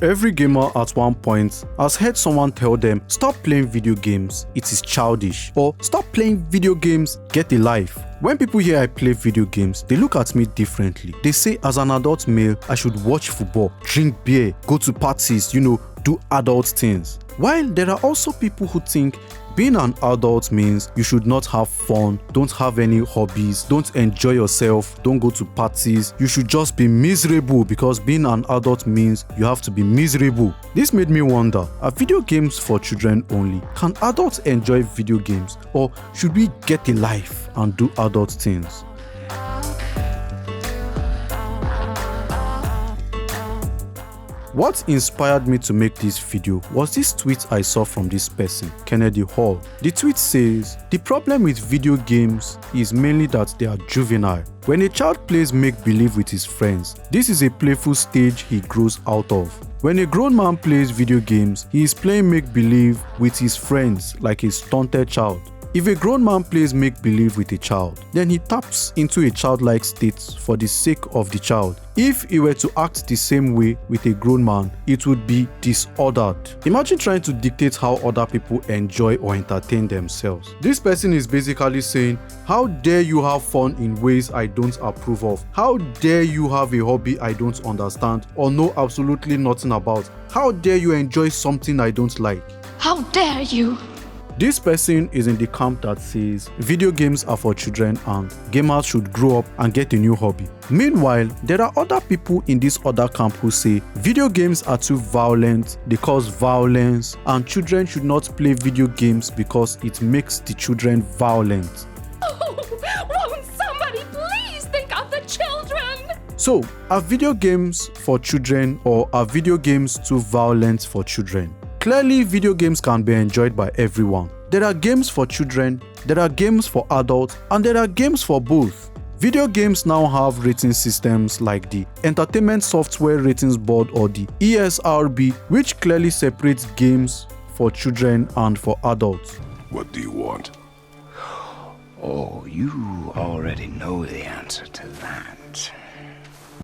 Every gamer at one point has heard someone tell them, stop playing video games, it is childish, or stop playing video games, get a life. When people hear I play video games, they look at me differently. They say as an adult male, I should watch football, drink beer, go to parties, do adult things. While there are also people who think being an adult means you should not have fun, don't have any hobbies, don't enjoy yourself, don't go to parties, you should just be miserable because being an adult means you have to be miserable. This made me wonder, are video games for children only? Can adults enjoy video games, or should we get a life and do adult things? What inspired me to make this video was this tweet I saw from this person, Kennedy Hall. The tweet says, the problem with video games is mainly that they are juvenile. When a child plays make-believe with his friends, this is a playful stage he grows out of. When a grown man plays video games, he is playing make-believe with his friends like a stunted child. If a grown man plays make-believe with a child, then he taps into a childlike state for the sake of the child. If he were to act the same way with a grown man, it would be disordered. Imagine trying to dictate how other people enjoy or entertain themselves. This person is basically saying, how dare you have fun in ways I don't approve of? How dare you have a hobby I don't understand or know absolutely nothing about? How dare you enjoy something I don't like? How dare you? This person is in the camp that says video games are for children and gamers should grow up and get a new hobby. Meanwhile, there are other people in this other camp who say video games are too violent, they cause violence, and children should not play video games because it makes the children violent. Oh, won't somebody please think of the children? So, are video games for children, or are video games too violent for children? Clearly, video games can be enjoyed by everyone. There are games for children, there are games for adults, and there are games for both. Video games now have rating systems like the Entertainment Software Ratings Board, or the ESRB, which clearly separates games for children and for adults. What do you want? Oh, you already know the answer to that.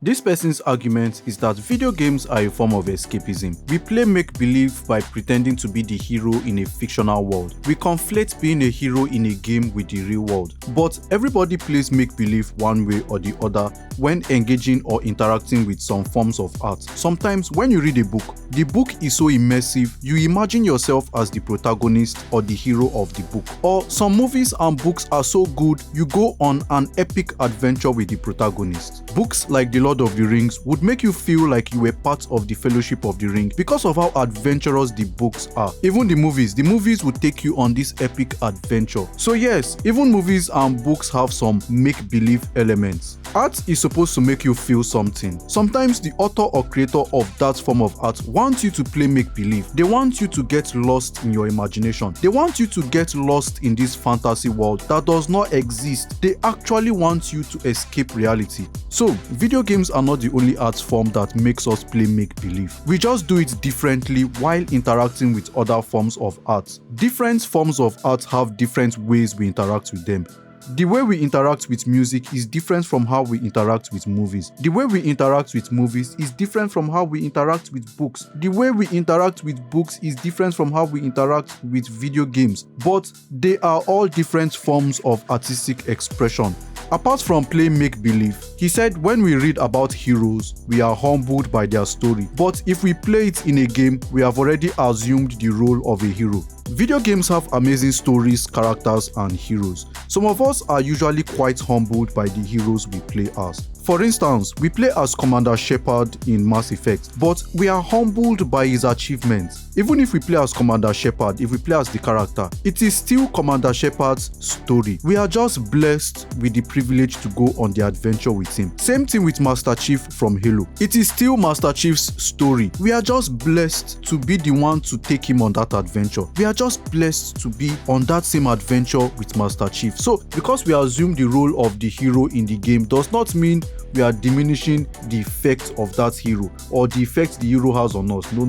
This person's argument is that video games are a form of escapism. We play make-believe by pretending to be the hero in a fictional world. We conflate being a hero in a game with the real world. But everybody plays make-believe one way or the other when engaging or interacting with some forms of art. Sometimes when you read a book, the book is so immersive, you imagine yourself as the protagonist or the hero of the book. Or some movies and books are so good, you go on an epic adventure with the protagonist. Books like The Lord of the Rings would make you feel like you were part of the Fellowship of the Ring because of how adventurous the books are. Even the movies would take you on this epic adventure. So yes, even movies and books have some make-believe elements. Art is supposed to make you feel something. Sometimes the author or creator of that form of art wants you to play make-believe. They want you to get lost in your imagination. They want you to get lost in this fantasy world that does not exist. They actually want you to escape reality. So, video games are not the only art form that makes us play make-believe. We just do it differently while interacting with other forms of art. Different forms of art have different ways we interact with them. The way we interact with music is different from how we interact with movies. The way we interact with movies is different from how we interact with books. The way we interact with books is different from how we interact with video games. But they are all different forms of artistic expression. Apart from playing make-believe, he said when we read about heroes, we are humbled by their story. But if we play it in a game, we have already assumed the role of a hero. Video games have amazing stories, characters, and heroes. Some of us are usually quite humbled by the heroes we play as. For instance, we play as Commander Shepard in Mass Effect, but we are humbled by his achievements. Even if we play as Commander Shepard, if we play as the character, it is still Commander Shepard's story. We are just blessed with the privilege to go on the adventure with him. Same thing with Master Chief from Halo. It is still Master Chief's story. We are just blessed to be the one to take him on that adventure. We are just blessed to be on that same adventure with Master Chief. So, because we assume the role of the hero in the game does not mean we are diminishing the effect of that hero or the effect the hero has on us. No.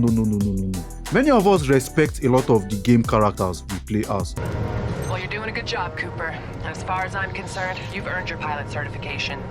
Many of us respect a lot of the game characters we play as. Well, you're doing a good job, Cooper. As far as I'm concerned, you've earned your pilot certification.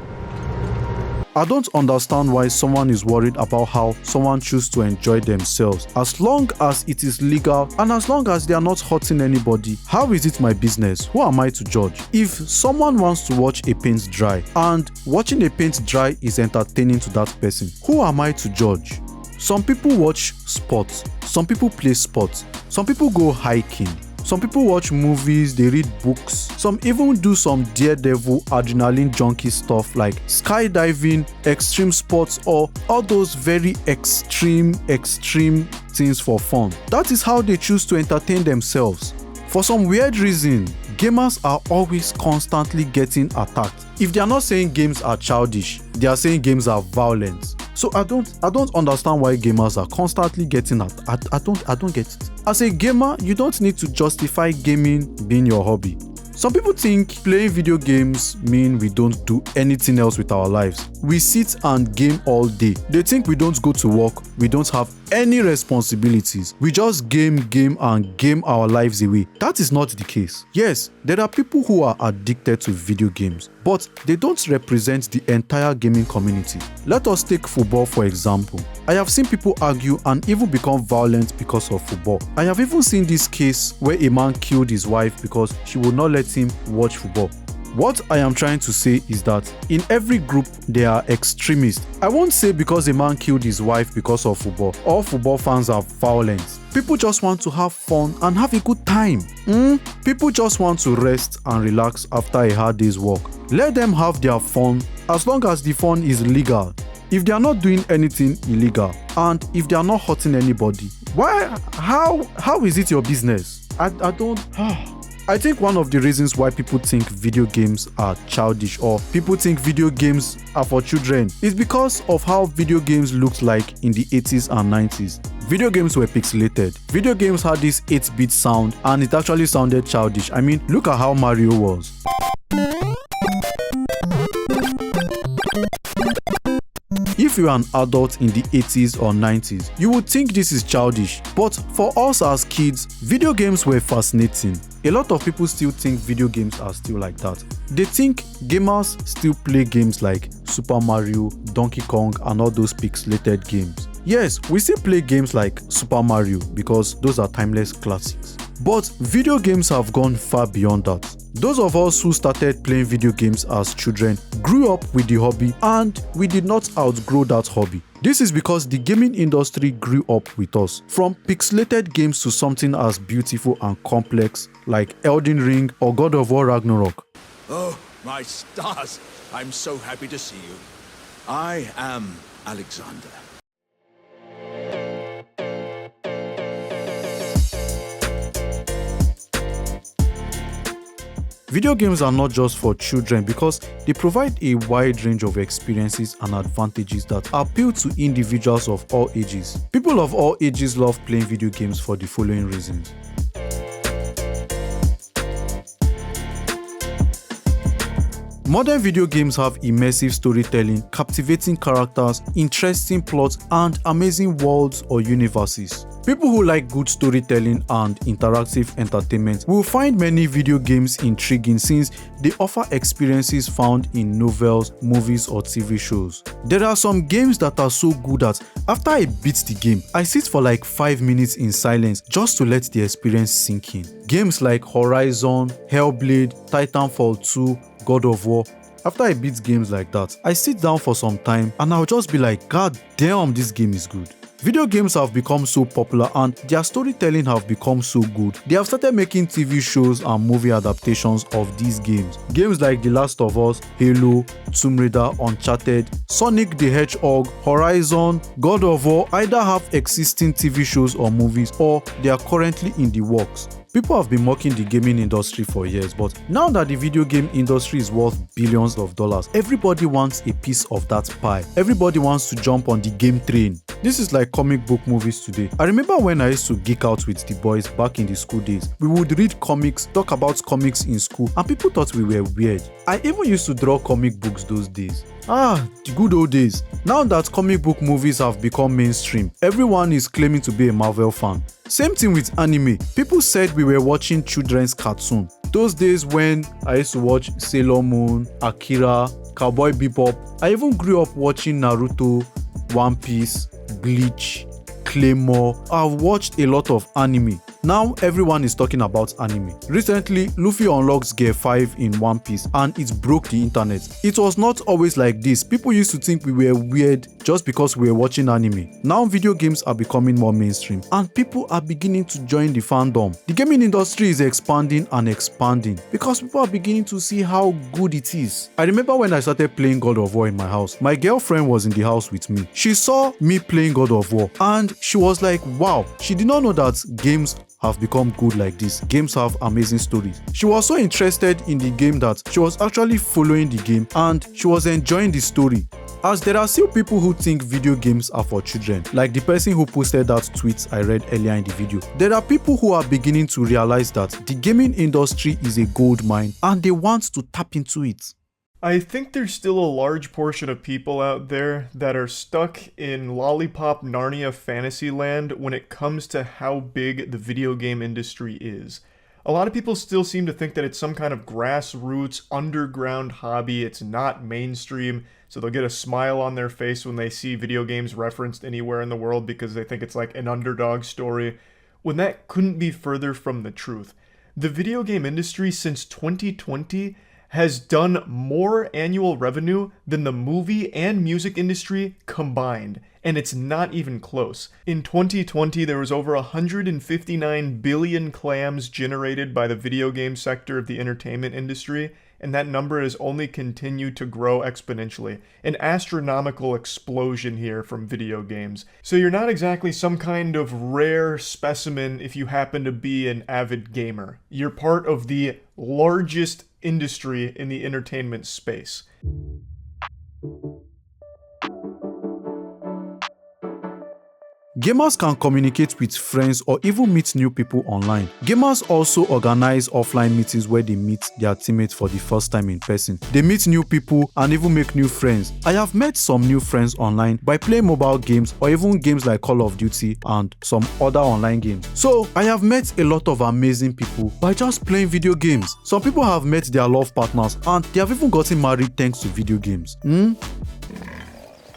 I don't understand why someone is worried about how someone chooses to enjoy themselves. As long as it is legal and as long as they are not hurting anybody, how is it my business? Who am I to judge? If someone wants to watch a paint dry and watching a paint dry is entertaining to that person, who am I to judge? Some people watch sports, some people play sports, some people go hiking, some people watch movies, they read books, some even do some daredevil adrenaline junkie stuff like skydiving, extreme sports, or all those very extreme things for fun. That is how they choose to entertain themselves. For some weird reason, gamers are always constantly getting attacked. If they are not saying games are childish, they are saying games are violent. So I don't understand why gamers are constantly getting attacked. I don't get it. As a gamer, you don't need to justify gaming being your hobby. Some people think playing video games mean we don't do anything else with our lives. We sit and game all day. They think we don't go to work, we don't have any responsibilities. We just game and game our lives away. That is not the case. Yes, there are people who are addicted to video games, but they don't represent the entire gaming community. Let us take football for example. I have seen people argue and even become violent because of football. I have even seen this case where a man killed his wife because she would not let him watch football. What I am trying to say is that in every group there are extremists. I won't say because a man killed his wife because of football, all football fans are violent. People just want to have fun and have a good time. People just want to rest and relax after a hard day's work. Let them have their fun as long as the fun is legal. If they are not doing anything illegal and if they are not hurting anybody, how is it your business? I think one of the reasons why people think video games are childish or people think video games are for children is because of how video games looked like in the 80s and 90s. Video games were pixelated. Video games had this 8-bit sound and it actually sounded childish. I mean, look at how Mario was. If you're an adult in the 80s or 90s, you would think this is childish, but for us as kids, video games were fascinating. A lot of people still think video games are still like that. They think gamers still play games like Super Mario, Donkey Kong, and all those pixelated games. Yes, we still play games like Super Mario because those are timeless classics. But video games have gone far beyond that. Those of us who started playing video games as children grew up with the hobby and we did not outgrow that hobby. This is because the gaming industry grew up with us. From pixelated games to something as beautiful and complex like Elden Ring or God of War Ragnarok. Oh, my stars! I'm so happy to see you. I am Alexander. Video games are not just for children because they provide a wide range of experiences and advantages that appeal to individuals of all ages. People of all ages love playing video games for the following reasons. Modern video games have immersive storytelling, captivating characters, interesting plots, and amazing worlds or universes. People who like good storytelling and interactive entertainment will find many video games intriguing since they offer experiences found in novels, movies, or TV shows. There are some games that are so good that after I beat the game, I sit for like 5 minutes in silence just to let the experience sink in. Games like Horizon, Hellblade, Titanfall 2, God of War. After I beat games like that, I sit down for some time and I'll just be like, God damn, this game is good. Video games have become so popular and their storytelling have become so good. They have started making TV shows and movie adaptations of these games. Games like The Last of Us, Halo, Tomb Raider, Uncharted, Sonic the Hedgehog, Horizon, God of War either have existing TV shows or movies or they are currently in the works. People have been mocking the gaming industry for years, but now that the video game industry is worth billions of dollars, everybody wants a piece of that pie. Everybody wants to jump on the game train. This is like comic book movies today. I remember when I used to geek out with the boys back in the school days. We would read comics, talk about comics in school, and people thought we were weird. I even used to draw comic books those days. The good old days. Now that comic book movies have become mainstream, everyone is claiming to be a Marvel fan. Same thing with anime. People said we were watching children's cartoon. Those days when I used to watch Sailor Moon, Akira, Cowboy Bebop. I even grew up watching Naruto, One Piece, Bleach, Claymore. I've watched a lot of anime. Now everyone is talking about anime. Recently, Luffy unlocks Gear 5 in One Piece and it broke the internet. It was not always like this. People used to think we were weird just because we were watching anime. Now video games are becoming more mainstream and people are beginning to join the fandom. The gaming industry is expanding and expanding because people are beginning to see how good it is. I remember when I started playing God of War in my house, my girlfriend was in the house with me. She saw me playing God of War and she was like, wow, she did not know that games have become good like this. Games have amazing stories. She was so interested in the game that she was actually following the game and she was enjoying the story. As there are still people who think video games are for children, like the person who posted that tweet I read earlier in the video, there are people who are beginning to realize that the gaming industry is a gold mine and they want to tap into it. I think there's still a large portion of people out there that are stuck in lollipop Narnia fantasy land when it comes to how big the video game industry is. A lot of people still seem to think that it's some kind of grassroots, underground hobby. It's not mainstream, so they'll get a smile on their face when they see video games referenced anywhere in the world because they think it's like an underdog story, when that couldn't be further from the truth. The video game industry since 2020 has done more annual revenue than the movie and music industry combined, and it's not even close. In 2020, there was over 159 billion clams generated by the video game sector of the entertainment industry, and that number has only continued to grow exponentially. An astronomical explosion here from video games. So you're not exactly some kind of rare specimen if you happen to be an avid gamer. You're part of the largest industry in the entertainment space. Gamers can communicate with friends or even meet new people online. Gamers also organize offline meetings where they meet their teammates for the first time in person. They meet new people and even make new friends. I have met some new friends online by playing mobile games or even games like Call of Duty and some other online games. So I have met a lot of amazing people by just playing video games. Some people have met their love partners and they have even gotten married thanks to video games. Do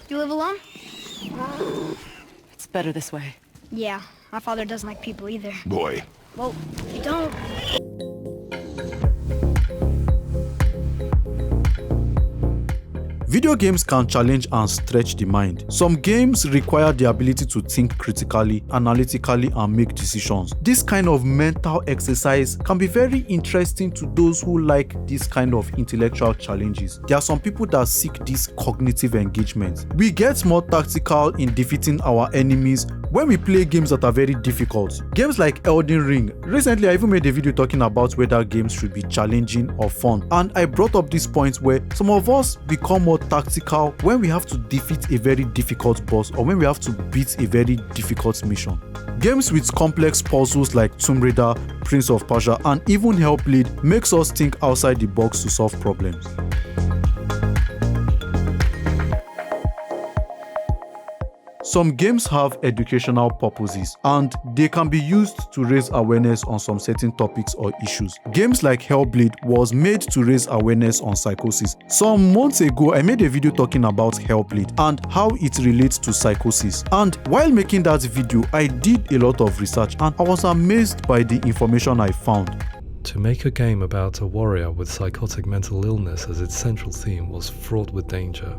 you live alone? It's better this way. Yeah, my father doesn't like people either. Boy. Well, you don't. Video games can challenge and stretch the mind. Some games require the ability to think critically, analytically, and make decisions. This kind of mental exercise can be very interesting to those who like this kind of intellectual challenges. There are some people that seek this cognitive engagement. We get more tactical in defeating our enemies when we play games that are very difficult. Games like Elden Ring. Recently, I even made a video talking about whether games should be challenging or fun. And I brought up this point where some of us become more tactical when we have to defeat a very difficult boss or when we have to beat a very difficult mission. Games with complex puzzles like Tomb Raider, Prince of Persia, and even Hellblade makes us think outside the box to solve problems. Some games have educational purposes and they can be used to raise awareness on some certain topics or issues. Games like Hellblade was made to raise awareness on psychosis. Some months ago, I made a video talking about Hellblade and how it relates to psychosis. And while making that video, I did a lot of research and I was amazed by the information I found. To make a game about a warrior with psychotic mental illness as its central theme was fraught with danger.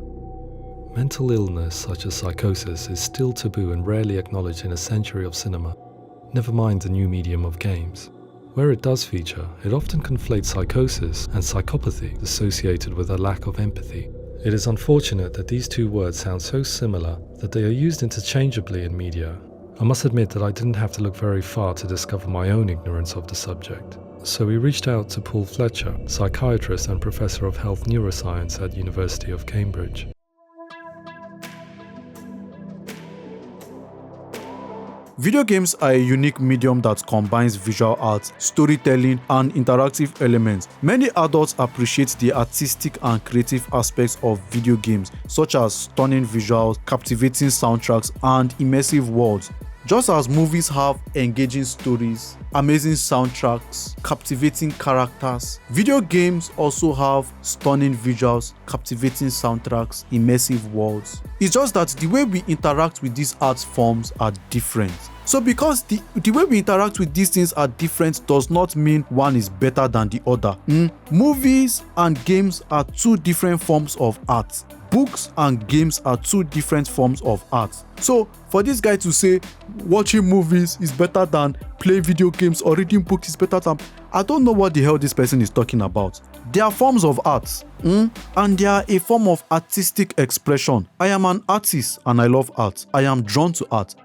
Mental illness such as psychosis is still taboo and rarely acknowledged in a century of cinema, never mind the new medium of games. Where it does feature, it often conflates psychosis and psychopathy associated with a lack of empathy. It is unfortunate that these two words sound so similar that they are used interchangeably in media. I must admit that I didn't have to look very far to discover my own ignorance of the subject. So we reached out to Paul Fletcher, psychiatrist and professor of health neuroscience at University of Cambridge. Video games are a unique medium that combines visual arts, storytelling, and interactive elements. Many adults appreciate the artistic and creative aspects of video games, such as stunning visuals, captivating soundtracks, and immersive worlds. Just as movies have engaging stories, amazing soundtracks, captivating characters, video games also have stunning visuals, captivating soundtracks, immersive worlds. It's just that the way we interact with these art forms are different. So because the way we interact with these things are different does not mean one is better than the other. Movies and games are two different forms of art. Books and games are two different forms of art. So for this guy to say watching movies is better than playing video games or reading books is better than, I don't know what the hell this person is talking about. They are forms of art, and they are a form of artistic expression. I am an artist and I love art. I am drawn to art.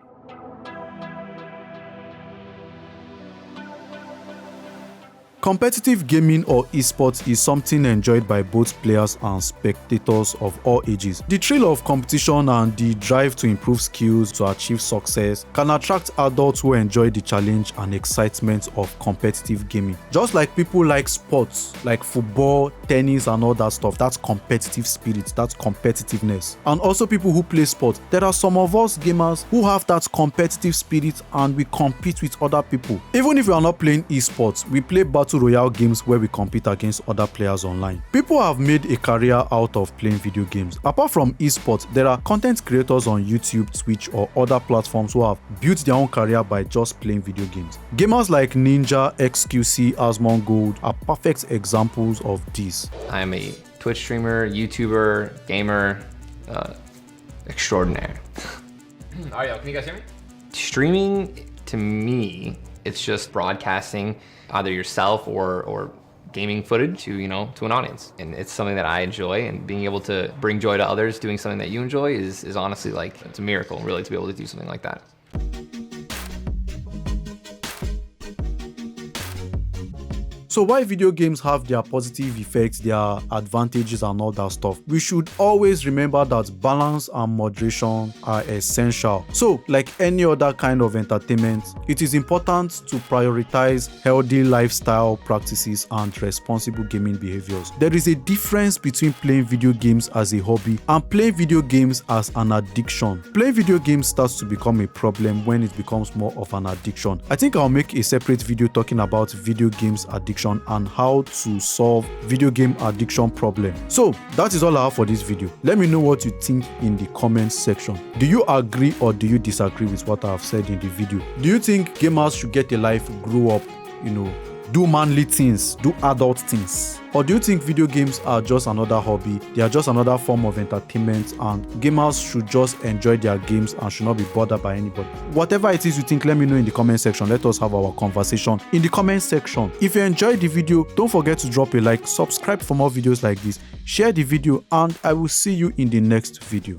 Competitive gaming or esports is something enjoyed by both players and spectators of all ages. The thrill of competition and the drive to improve skills to achieve success can attract adults who enjoy the challenge and excitement of competitive gaming. Just like people like sports, like football, tennis and all that stuff, that's competitive spirit, that's competitiveness. And also people who play sports, there are some of us gamers who have that competitive spirit and we compete with other people. Even if we are not playing esports, we play battle royale games where we compete against other players online. People have made a career out of playing video games. Apart from esports, there are content creators on YouTube, Twitch or other platforms who have built their own career by just playing video games. Gamers like Ninja, XQC, Asmongold are perfect examples of this. I'm a Twitch streamer, YouTuber, gamer, extraordinaire. Ariel, can you guys hear me? Streaming, to me, it's just broadcasting either yourself or gaming footage to an audience, and it's something that I enjoy, and being able to bring joy to others doing something that you enjoy is honestly like, it's a miracle really to be able to do something like that. So while video games have their positive effects, their advantages and all that stuff, we should always remember that balance and moderation are essential. So like any other kind of entertainment, it is important to prioritize healthy lifestyle practices and responsible gaming behaviors. There is a difference between playing video games as a hobby and playing video games as an addiction. Playing video games starts to become a problem when it becomes more of an addiction. I think I'll make a separate video talking about video games addiction and how to solve video game addiction problem. So that is all I have for this video. Let me know what you think in the comments section. Do you agree or do you disagree with what I have said in the video? Do you think gamers should get a life, grow up, do manly things, do adult things? Or do you think video games are just another hobby? They are just another form of entertainment and gamers should just enjoy their games and should not be bothered by anybody? Whatever it is you think, let me know in the comment section. Let us have our conversation in the comment section. If you enjoyed the video, don't forget to drop a like, subscribe for more videos like this, share the video, and I will see you in the next video.